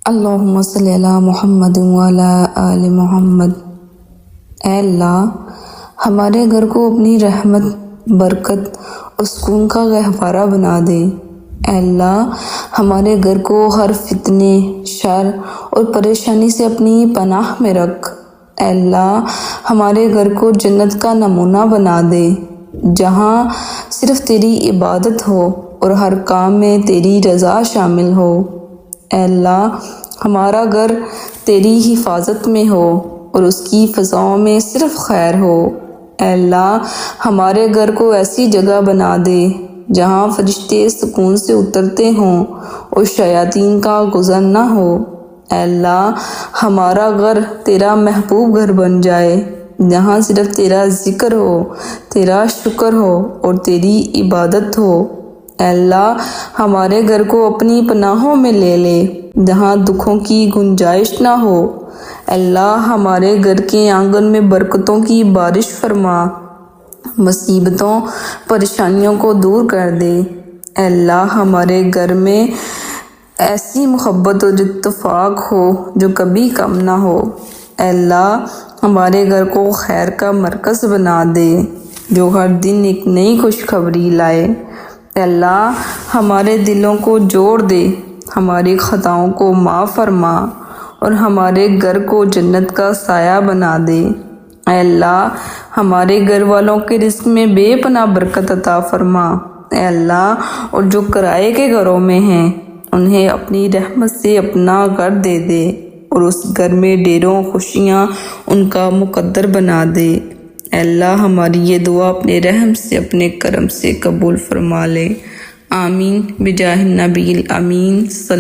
اللہم صلی علی محمد وعلی آل محمد۔ اے اللہ، ہمارے گھر کو اپنی رحمت، برکت اور سکون کا گہوارہ بنا دے۔ اے اللہ، ہمارے گھر کو ہر فتنے، شر اور پریشانی سے اپنی پناہ میں رکھ۔ اے اللہ، ہمارے گھر کو جنت کا نمونہ بنا دے، جہاں صرف تیری عبادت ہو اور ہر کام میں تیری رضا شامل ہو۔ اے اللہ، ہمارا گھر تیری حفاظت میں ہو اور اس کی فضاؤں میں صرف خیر ہو۔ اے اللہ، ہمارے گھر کو ایسی جگہ بنا دے جہاں فرشتے سکون سے اترتے ہوں اور شیاطین کا گزر نہ ہو۔ اے اللہ، ہمارا گھر تیرا محبوب گھر بن جائے، جہاں صرف تیرا ذکر ہو، تیرا شکر ہو اور تیری عبادت ہو۔ اے اللہ، ہمارے گھر کو اپنی پناہوں میں لے لے، جہاں دکھوں کی گنجائش نہ ہو۔ اے اللہ، ہمارے گھر کے آنگن میں برکتوں کی بارش فرما، مصیبتوں، پریشانیوں کو دور کر دے۔ اے اللہ، ہمارے گھر میں ایسی محبت اور اتفاق ہو جو کبھی کم نہ ہو۔ اے اللہ، ہمارے گھر کو خیر کا مرکز بنا دے، جو ہر دن ایک نئی خوشخبری لائے۔ اے اللہ، ہمارے دلوں کو جوڑ دے، ہماری خطاؤں کو معاف فرما اور ہمارے گھر کو جنت کا سایہ بنا دے۔ اے اللہ، ہمارے گھر والوں کے رزق میں بے پناہ برکت عطا فرما۔ اے اللہ، اور جو کرائے کے گھروں میں ہیں، انہیں اپنی رحمت سے اپنا گھر دے دے اور اس گھر میں ڈھیروں خوشیاں ان کا مقدر بنا دے۔ اے اللہ، ہماری یہ دعا اپنے رحم سے، اپنے کرم سے قبول فرما لے۔ آمین بجاہ النبی الامین۔